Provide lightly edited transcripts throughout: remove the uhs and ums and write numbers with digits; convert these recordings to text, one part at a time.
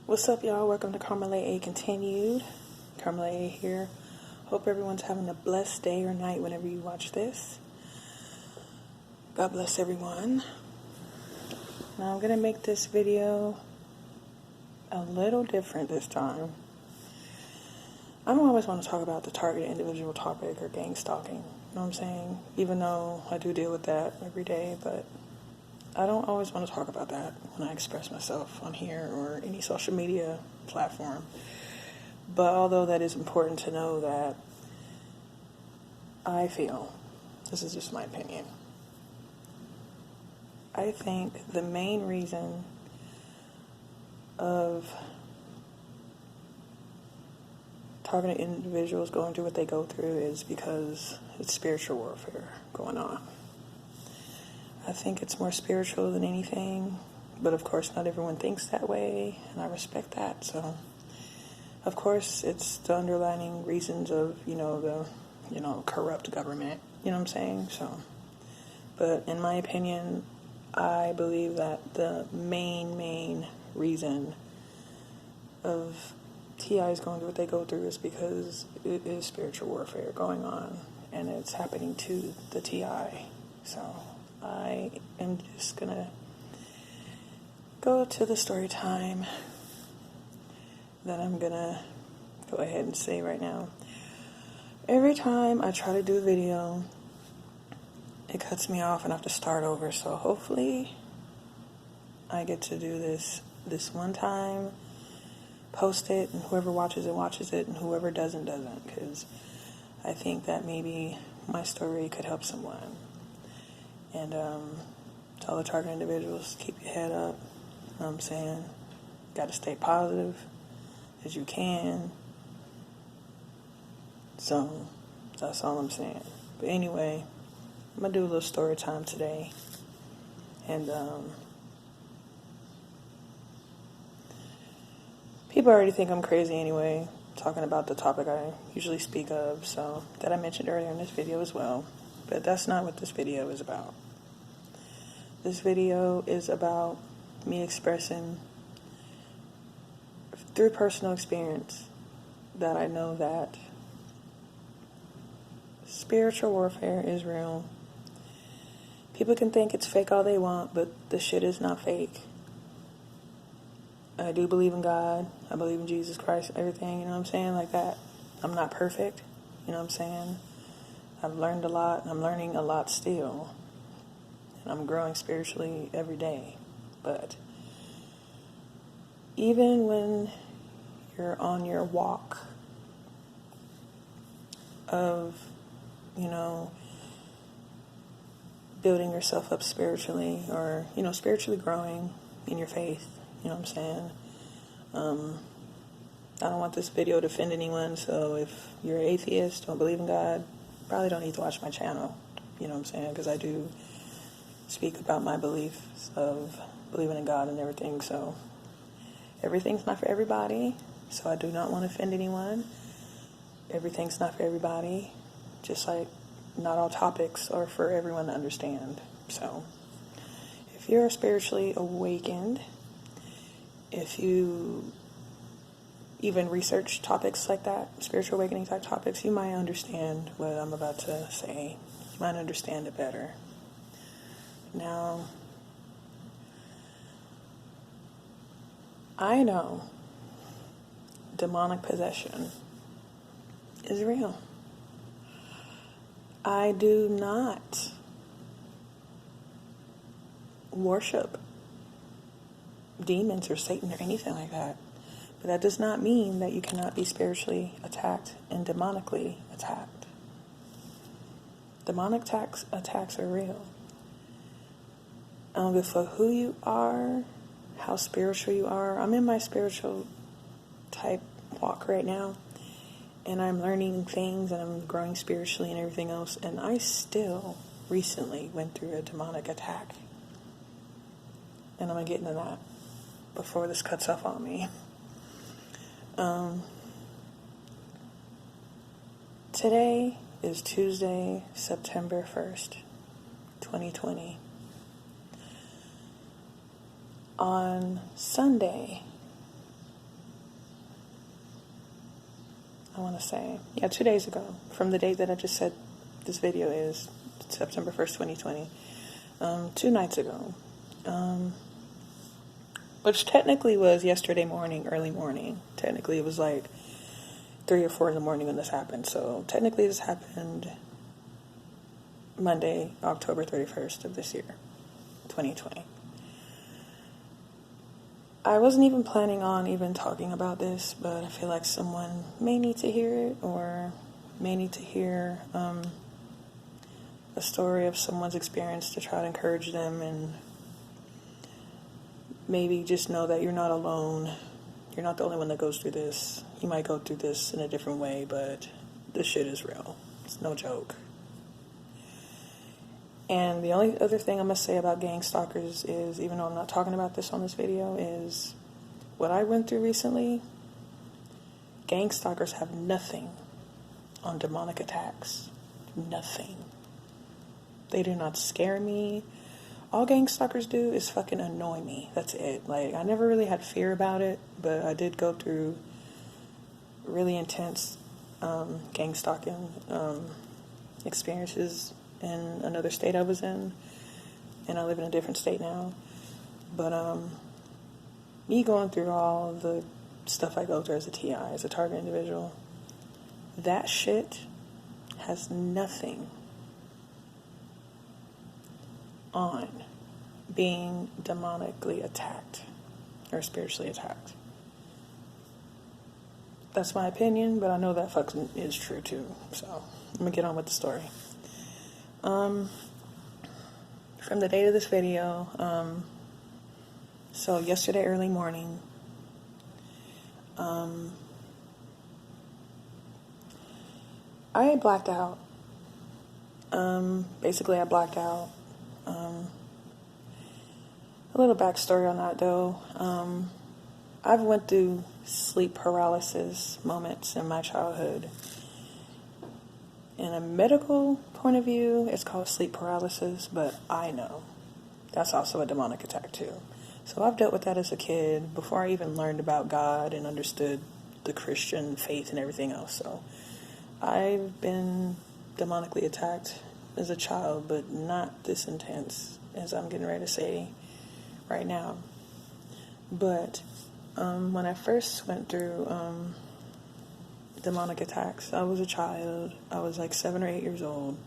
What's up, y'all? Welcome to Carmelay A Continued. Carmelay A here. Hope everyone's having a blessed day or night whenever you watch this. God bless everyone. Now I'm going to make this video a little different this time. I don't always want to talk about the targeted individual topic or gang stalking. You know what I'm saying? Even though I do deal with that every day, but I don't always want to talk about that when I express myself on here or any social media platform. But although that is important to know, that I feel, this is just my opinion, I think the main reason of targeted individuals going through what they go through is because it's spiritual warfare going on. I think it's more spiritual than anything, but of course not everyone thinks that way, and I respect that. So, of course, it's the underlying reasons of, the corrupt government, you know what I'm saying? So, but in my opinion, I believe that the main reason of TIs going through what they go through is because it is spiritual warfare going on, and it's happening to the TI. So I am just gonna go to the story time that I'm gonna go ahead and say right now. Every time I try to do a video, it cuts me off and I have to start over. So hopefully I get to do this one time, post it, and whoever watches it, and whoever doesn't, because I think that maybe my story could help someone. And to all the target individuals, keep your head up. You know what I'm saying? Got to stay positive as you can. So that's all I'm saying. But anyway, I'm going to do a little story time today. And people already think I'm crazy anyway, talking about the topic I usually speak of, so that I mentioned earlier in this video as well. But that's not what this video is about. This video is about me expressing through personal experience that I know that spiritual warfare is real. People can think it's fake all they want, but the shit is not fake. I do believe in God. I believe in Jesus Christ, everything, you know what I'm saying, like that. I'm not perfect, you know what I'm saying. I've learned a lot, and I'm learning a lot still. And I'm growing spiritually every day. But even when you're on your walk of, building yourself up spiritually, or, spiritually growing in your faith, you know what I'm saying? I don't want this video to offend anyone, so if you're an atheist, don't believe in God, probably don't need to watch my channel, you know what I'm saying? Because I do speak about my beliefs of believing in God and everything, so everything's not for everybody, so I do not want to offend anyone. Everything's not for everybody, just like not all topics are for everyone to understand. So if you're spiritually awakened, if you even research topics like that, spiritual awakening type topics, you might understand what I'm about to say. You might understand it better. Now, I know demonic possession is real. I do not worship demons or Satan or anything like that. But that does not mean that you cannot be spiritually attacked and demonically attacked. Demonic attacks are real. I don't give a fuck who you are, how spiritual you are. I'm in my spiritual type walk right now, and I'm learning things, and I'm growing spiritually and everything else, and I still recently went through a demonic attack. And I'm going to get into that before this cuts off on me. Today is Tuesday, September 1st, 2020. On Sunday, I want to say, yeah, 2 days ago, from the date that I just said this video is, September 1st, 2020, 2 nights ago, which technically was yesterday morning, early morning. Technically it was like 3 or 4 in the morning when this happened, so technically this happened Monday, October 31st of this year, 2020. I wasn't even planning on even talking about this, but I feel like someone may need to hear it, or may need to hear a story of someone's experience to try to encourage them, and maybe just know that you're not alone. You're not the only one that goes through this. You might go through this in a different way, but this shit is real. It's no joke. And the only other thing I'm going to say about gang stalkers is, even though I'm not talking about this on this video, is what I went through recently. Gang stalkers have nothing on demonic attacks. Nothing. They do not scare me. All gang stalkers do is fucking annoy me. That's it. Like, I never really had fear about it, but I did go through really intense gang stalking experiences in another state I was in, and I live in a different state now. But me going through all the stuff I go through as a TI, as a target individual, that shit has nothing on being demonically attacked or spiritually attacked. That's my opinion, but I know that fucking is true too. So I'm gonna get on with the story. From the date of this video, so yesterday early morning, I blacked out. Basically I blacked out. A little backstory on that though. I've went through sleep paralysis moments in my childhood. In a medical point of view, it's called sleep paralysis, but I know that's also a demonic attack too. So I've dealt with that as a kid before I even learned about God and understood the Christian faith and everything else. So I've been demonically attacked as a child, but not this intense as I'm getting ready to say right now. But when I first went through demonic attacks, I was a child. I was like 7 or 8 years old.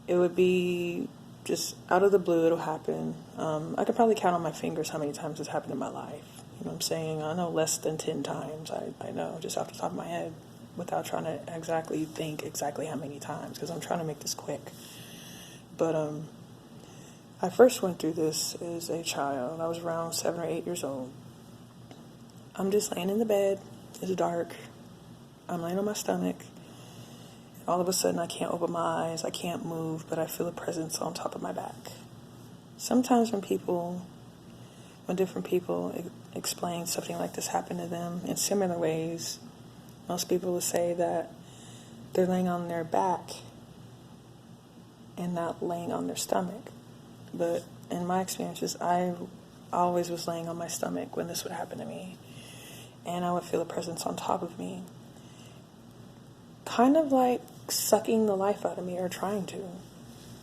It would be just out of the blue, it'll happen. I could probably count on my fingers how many times it's happened in my life. You know what I'm saying? I know less than 10 times. I know just off the top of my head, without trying to exactly think exactly how many times, because I'm trying to make this quick. But I first went through this as a child. I was around 7 or 8 years old. I'm just laying in the bed. It's dark. I'm laying on my stomach. All of a sudden, I can't open my eyes. I can't move, but I feel a presence on top of my back. Sometimes when different people explain something like this happened to them in similar ways, most people will say that they're laying on their back and not laying on their stomach. But in my experiences, I always was laying on my stomach when this would happen to me. And I would feel a presence on top of me, kind of like sucking the life out of me, or trying to.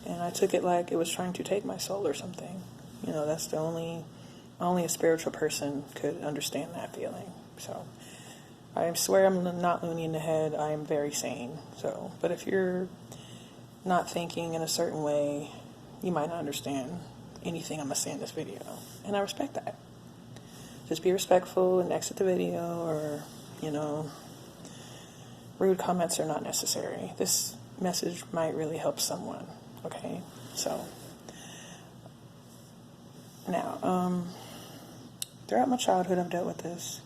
And I took it like it was trying to take my soul or something. You know, that's only a spiritual person could understand that feeling. So I swear I'm not loony in the head. I am very sane. So, but if you're not thinking in a certain way, you might not understand anything I'm going to say in this video. And I respect that. Just be respectful and exit the video, or, you know, rude comments are not necessary. This message might really help someone, okay? So, now, throughout my childhood I've dealt with this,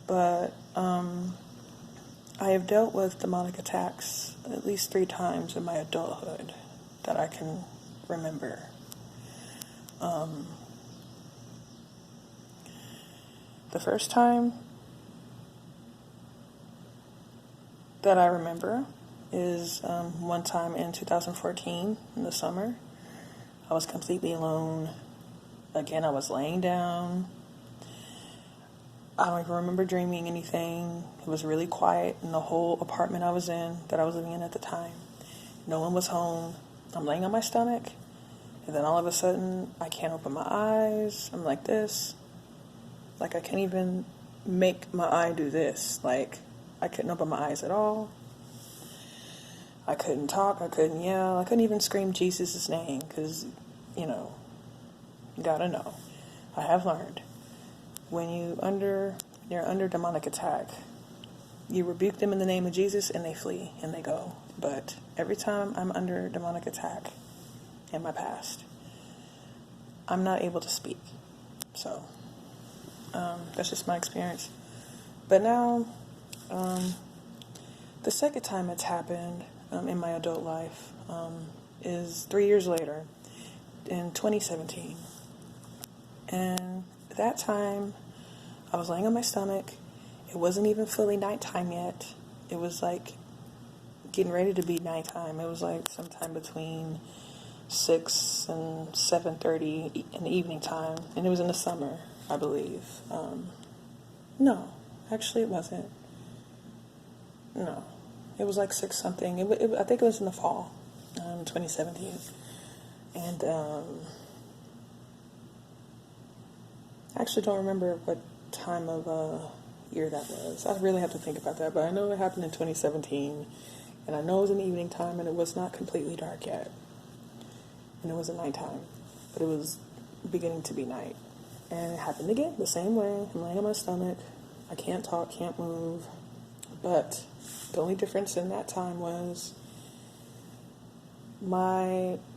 but I have dealt with demonic attacks at least 3 times in my adulthood that I can remember. The first time that I remember is one time in 2014 in the summer. I was completely alone. Again, I was laying down. I don't even remember dreaming anything. It was really quiet in the whole apartment I was in, that I was living in at the time. No one was home. I'm laying on my stomach, and then all of a sudden, I can't open my eyes. I'm like this. Like, I can't even make my eye do this. Like, I couldn't open my eyes at all. I couldn't talk. I couldn't yell. I couldn't even scream Jesus' name because, you gotta know. I have learned. When you're under demonic attack, you rebuke them in the name of Jesus and they flee and they go. But every time I'm under demonic attack in my past, I'm not able to speak. So, that's just my experience. But now, the second time it's happened in my adult life is 3 years later, in 2017. And that time, I was laying on my stomach. It wasn't even fully nighttime yet. It was like getting ready to be nighttime. It was like sometime between 6 and 7:30 in the evening time. And it was in the summer, I believe. No, actually it wasn't. No, it was like 6 something. I think it was in the fall, 2017. And I actually don't remember what time of year that was. I really have to think about that, but I know it happened in 2017, and I know it was in the evening time, and it was not completely dark yet, and it was at nighttime, but it was beginning to be night, and it happened again the same way. I'm laying on my stomach. I can't talk, can't move, but the only difference in that time was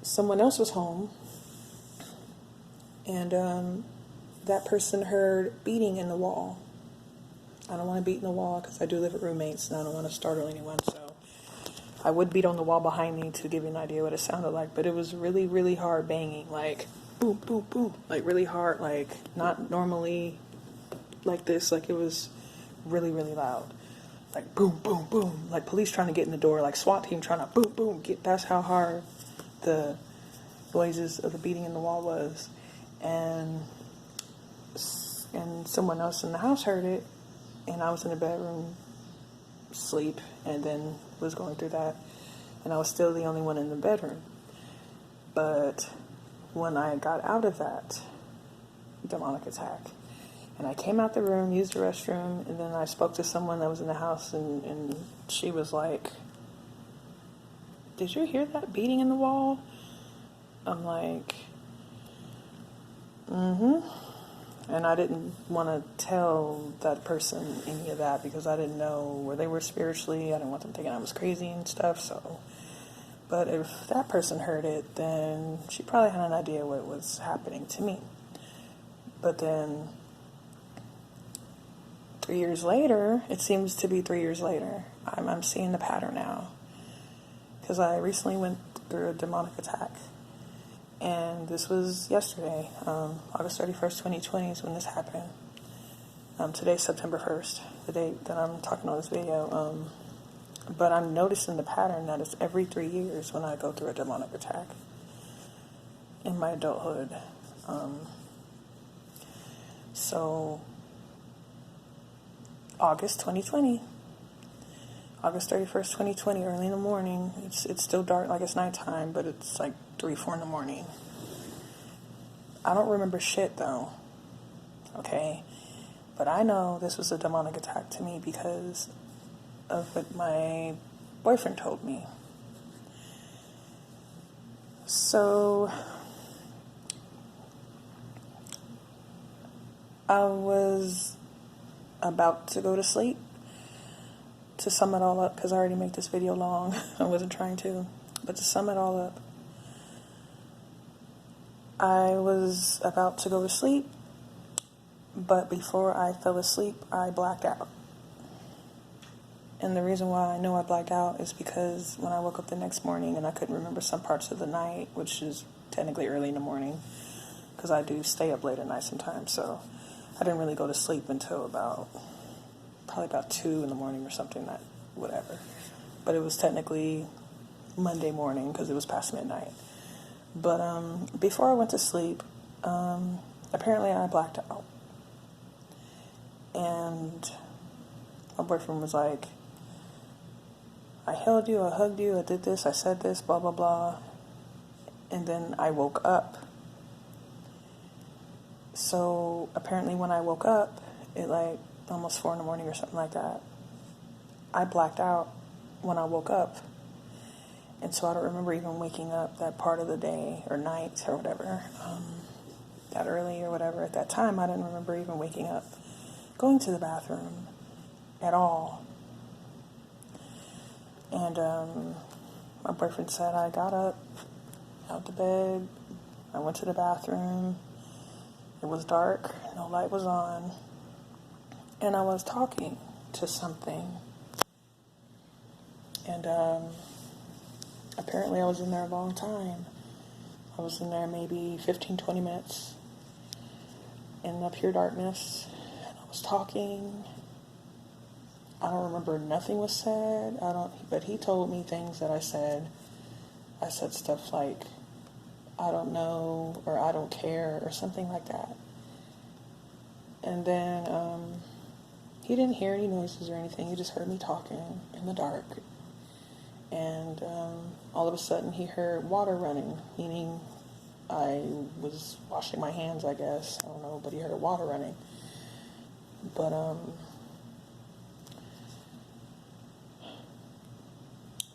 someone else was home, and that person heard beating in the wall. I don't want to beat in the wall because I do live with roommates and I don't want to startle anyone, so I would beat on the wall behind me to give you an idea what it sounded like, but it was really, really hard banging, like boom, boom, boom, like really hard, like not normally like this, like it was really, really loud, like boom, boom, boom, like police trying to get in the door, like SWAT team trying to boom, boom, that's how hard the noises of the beating in the wall was. And someone else in the house heard it, and I was in the bedroom sleep, and then was going through that, and I was still the only one in the bedroom. But when I got out of that demonic attack, and I came out the room, used the restroom, and then I spoke to someone that was in the house, and she was like, "Did you hear that beating in the wall?" I'm like, mm-hmm. And I didn't want to tell that person any of that because I didn't know where they were spiritually. I didn't want them thinking I was crazy and stuff. So, but if that person heard it, then she probably had an idea what was happening to me. But then 3 years later, it seems to be 3 years later, I'm seeing the pattern now. Because I recently went through a demonic attack. And this was yesterday, August 31st, 2020 is when this happened. Today's September 1st, the date that I'm talking on this video. But I'm noticing the pattern that it's every 3 years when I go through a demonic attack in my adulthood. So, August 2020, August 31st, 2020, early in the morning. It's still dark, like it's nighttime, but it's like 3, 4 in the morning. I don't remember shit though, okay? But I know this was a demonic attack to me because of what my boyfriend told me. So, I was about to go to sleep. To sum it all up, because I already made this video long, I wasn't trying to, but to sum it all up, I was about to go to sleep, but before I fell asleep, I blacked out. And the reason why I know I blacked out is because when I woke up the next morning and I couldn't remember some parts of the night, which is technically early in the morning, because I do stay up late at night sometimes, so I didn't really go to sleep until probably about 2 in the morning or something, that whatever. But it was technically Monday morning because it was past midnight. But before I went to sleep, apparently I blacked out. And my boyfriend was like, I held you, I hugged you, I did this, I said this, blah, blah, blah. And then I woke up. So apparently when I woke up at like almost 4 a.m. or something like that, I blacked out when I woke up. And so I don't remember even waking up that part of the day or night or whatever, that early or whatever. At that time, I didn't remember even waking up, going to the bathroom at all. And my boyfriend said I got up out the bed, I went to the bathroom, it was dark, no light was on, and I was talking to something. And apparently I was in there a long time. I was in there maybe 15, 20 minutes in the pure darkness, and I was talking. I don't remember nothing was said. But he told me things that I said. I said stuff like, I don't know, or I don't care, or something like that. And then he didn't hear any noises or anything. He just heard me talking in the dark. And all of a sudden he heard water running, meaning I was washing my hands, I guess. I don't know, but he heard water running. But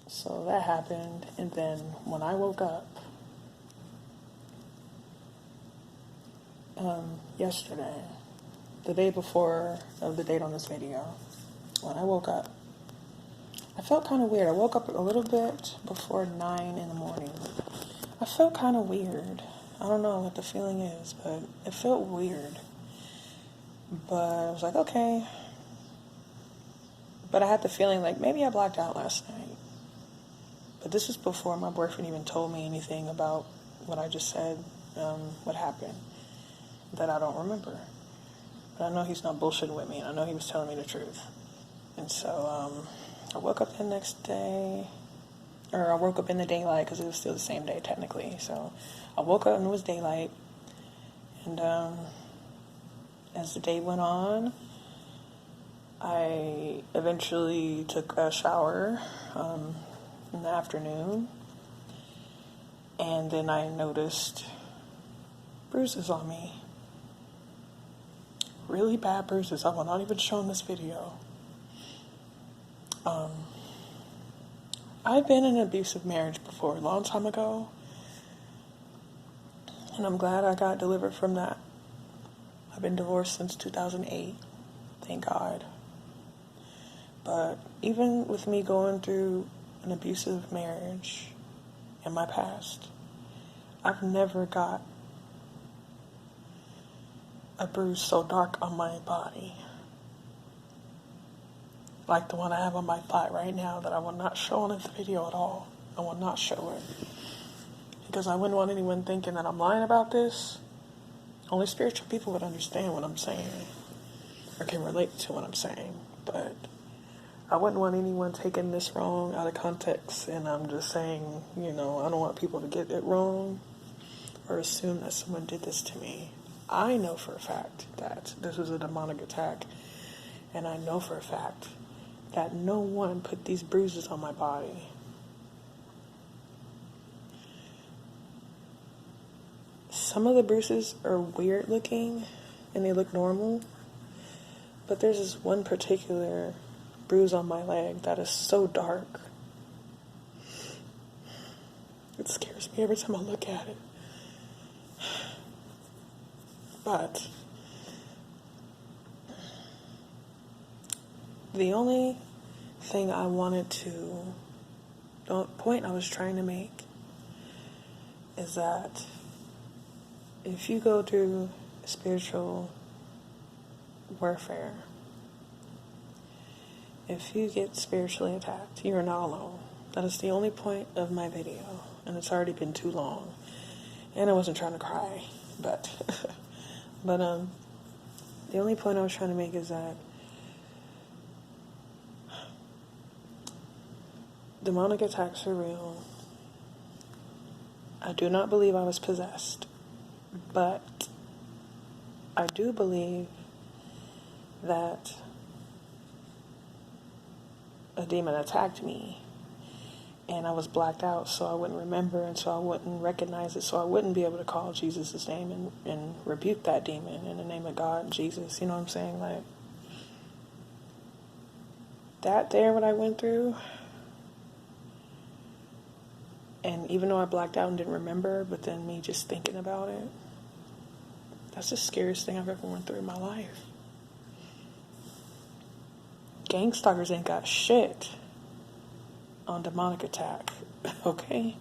so that happened, and then when I woke up yesterday, the day before of the date on this video, when I woke up, I felt kind of weird. I woke up a little bit before 9 a.m. I felt kind of weird. I don't know what the feeling is, but it felt weird. But I was like, okay. But I had the feeling like maybe I blacked out last night. But this is before my boyfriend even told me anything about what I just said, what happened, that I don't remember. But I know he's not bullshitting with me, and I know he was telling me the truth. And so I woke up the next day, or I woke up in the daylight, because it was still the same day technically. So I woke up and it was daylight. And as the day went on, I eventually took a shower in the afternoon, and then I noticed bruises on me. Really bad bruises. I will not even show in this video. I've been in an abusive marriage before, a long time ago, and I'm glad I got delivered from that. I've been divorced since 2008, thank God. But even with me going through an abusive marriage in my past, I've never got a bruise so dark on my body like the one I have on my thigh right now that I will not show on this video at all. I will not show it, because I wouldn't want anyone thinking that I'm lying about this. Only spiritual people would understand what I'm saying or can relate to what I'm saying, but I wouldn't want anyone taking this wrong out of context. And I'm just saying, I don't want people to get it wrong or assume that someone did this to me. I know for a fact that this was a demonic attack, and I know for a fact that no one put these bruises on my body. Some of the bruises are weird looking and they look normal, but there's this one particular bruise on my leg that is so dark. It scares me every time I look at it. But the only thing I wanted to, the point I was trying to make is that if you go through spiritual warfare, if you get spiritually attacked, you are not alone. That is the only point of my video, and it's already been too long. And I wasn't trying to cry, but the only point I was trying to make is that demonic attacks are real. I do not believe I was possessed, but I do believe that a demon attacked me, and I was blacked out, so I wouldn't remember, and so I wouldn't recognize it, so I wouldn't be able to call Jesus' name and rebuke that demon in the name of God, Jesus. You know what I'm saying? Like, that there, what I went through, and even though I blacked out and didn't remember, but then me just thinking about it, that's the scariest thing I've ever went through in my life. Gang stalkers ain't got shit on demonic attack, okay?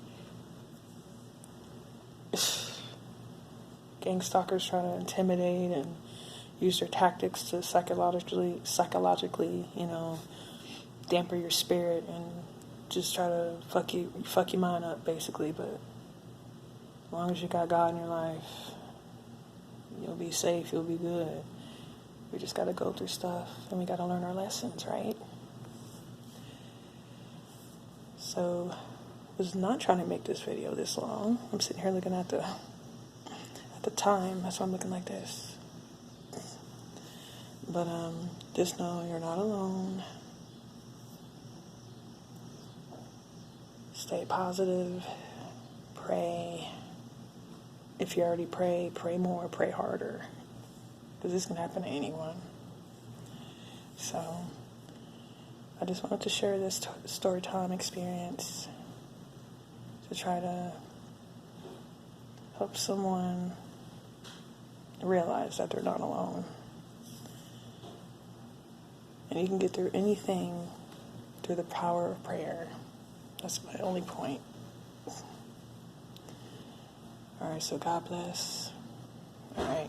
Gang stalkers try to intimidate and use their tactics to psychologically, damper your spirit and just try to fuck your mind up, basically. But as long as you got God in your life, you'll be safe, you'll be good. We just got to go through stuff, and we got to learn our lessons, right? So, I was not trying to make this video this long. I'm sitting here looking at the time. That's why I'm looking like this. But just know you're not alone. Stay positive. Pray. If you already pray more, pray harder. Because this can happen to anyone. So, I just wanted to share this Storytime experience to try to help someone realize that they're not alone. And you can get through anything through the power of prayer. That's my only point. Alright, so God bless. Alright.